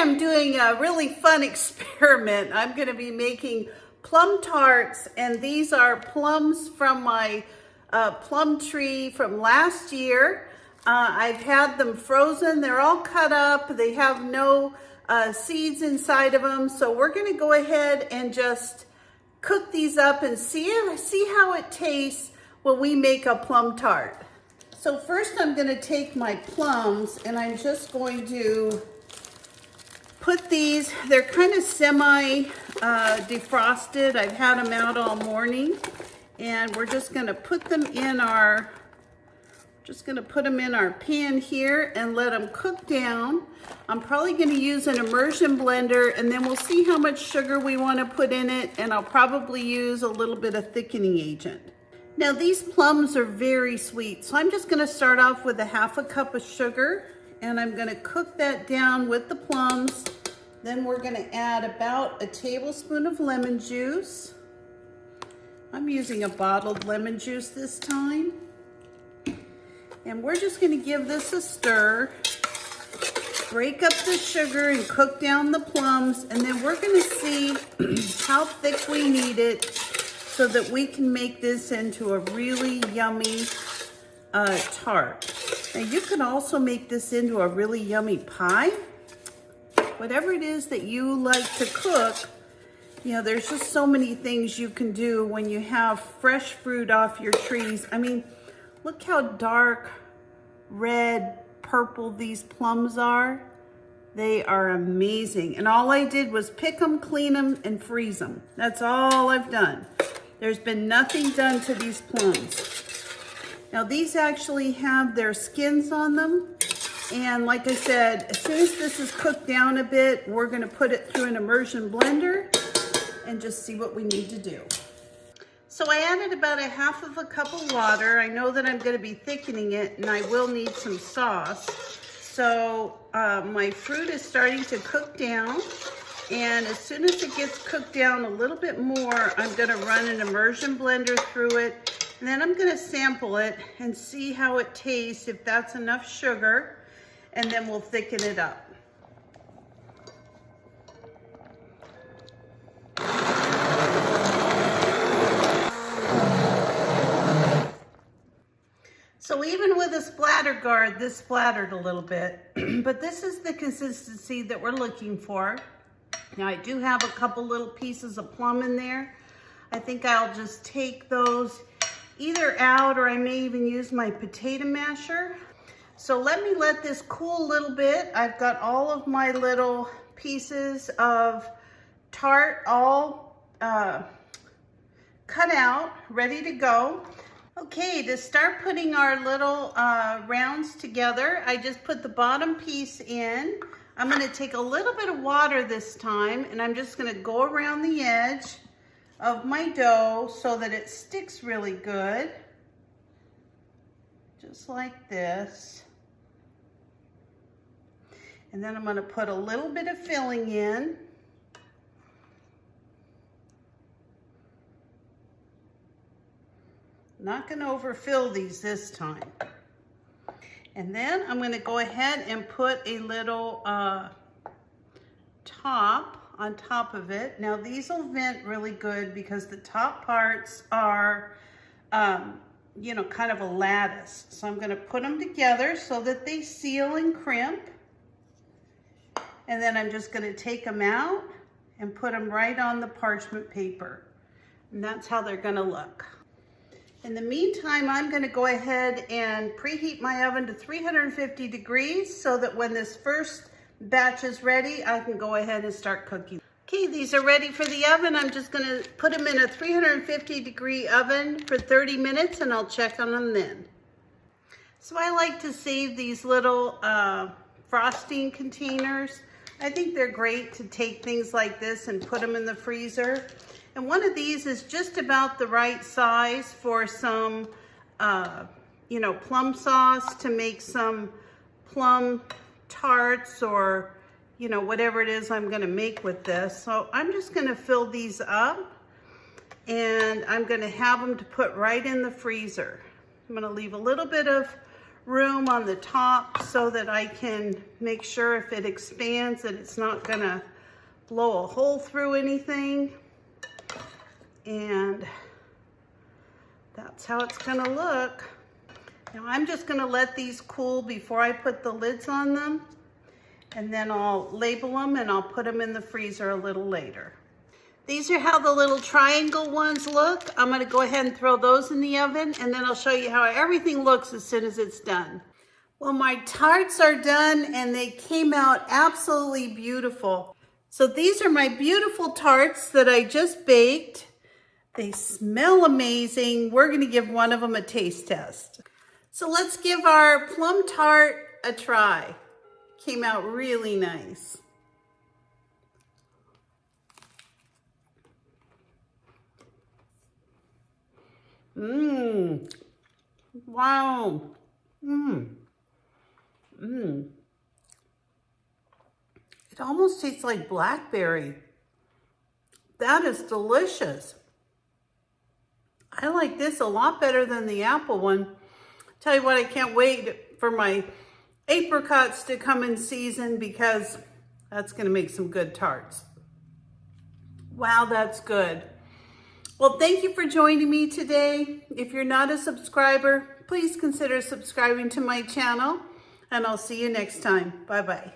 I'm doing a really fun experiment. I'm going to be making plum tarts, and these are plums from my plum tree from last year. I've had them frozen. They're all cut up. They have no seeds inside of them. So we're going to go ahead and just cook these up and see how it tastes when we make a plum tart. So first I'm going to take my plums and I'm just going to put these, they're kind of semi defrosted. I've had them out all morning, and we're just going to put them in our pan here and let them cook down. I'm probably going to use an immersion blender, and then we'll see how much sugar we want to put in it, and I'll probably use a little bit of thickening agent. Now these plums are very sweet, so I'm just going to start off with a half a cup of sugar, and I'm going to cook that down with the plums. Then we're going to add about a tablespoon of lemon juice. I'm using a bottled lemon juice this time. And we're just going to give this a stir, break up the sugar and cook down the plums, and then we're going to see how thick we need it so that we can make this into a really yummy tart. Now you can also make this into a really yummy pie. Whatever it is that you like to cook, you know, there's just so many things you can do when you have fresh fruit off your trees. I mean, look how dark red, purple these plums are. They are amazing. And all I did was pick them, clean them, and freeze them. That's all I've done. There's been nothing done to these plums. Now these actually have their skins on them. And like I said, as soon as this is cooked down a bit, we're gonna put it through an immersion blender and just see what we need to do. So I added about a half of a cup of water. I know that I'm gonna be thickening it, and I will need some sauce. So my fruit is starting to cook down, and as soon as it gets cooked down a little bit more, I'm gonna run an immersion blender through it, and then I'm gonna sample it and see how it tastes, if that's enough sugar, and then we'll thicken it up. So even with a splatter guard, this splattered a little bit, but this is the consistency that we're looking for. Now I do have a couple little pieces of plum in there. I think I'll just take those either out, or I may even use my potato masher. So let this cool a little bit. I've got all of my little pieces of tart all cut out, ready to go. Okay, to start putting our little rounds together, I just put the bottom piece in. I'm going to take a little bit of water this time, and I'm just going to go around the edge of my dough so that it sticks really good. Just like this. And then I'm going to put a little bit of filling in. Not going to overfill these this time. And then I'm going to go ahead and put a little top on top of it. Now these will vent really good because the top parts are, you know, kind of a lattice. So I'm going to put them together so that they seal and crimp. And then I'm just going to take them out and put them right on the parchment paper. And that's how they're going to look. In the meantime, I'm going to go ahead and preheat my oven to 350 degrees so that when this first batch is ready, I can go ahead and start cooking. Okay, these are ready for the oven. I'm just going to put them in a 350 degree oven for 30 minutes, and I'll check on them then. So I like to save these little frosting containers. I think they're great to take things like this and put them in the freezer. And one of these is just about the right size for some, you know, plum sauce to make some plum tarts, or, you know, whatever it is I'm going to make with this. So I'm just going to fill these up, and I'm going to have them to put right in the freezer. I'm going to leave a little bit of room on the top so that I can make sure if it expands that it's not gonna blow a hole through anything. And that's how it's gonna look. Now I'm just gonna let these cool before I put the lids on them, and then I'll label them and I'll put them in the freezer a little later. These are how the little triangle ones look. I'm gonna go ahead and throw those in the oven, and then I'll show you how everything looks as soon as it's done. Well, my tarts are done and they came out absolutely beautiful. So these are my beautiful tarts that I just baked. They smell amazing. We're gonna give one of them a taste test. So let's give our plum tart a try. Came out really nice. Wow. It almost tastes like blackberry. That is delicious. I like this a lot better than the apple one. Tell you what, I can't wait for my apricots to come in season because that's gonna make some good tarts. Wow, that's good. Well, thank you for joining me today. If you're not a subscriber, please consider subscribing to my channel, and I'll see you next time. Bye-bye.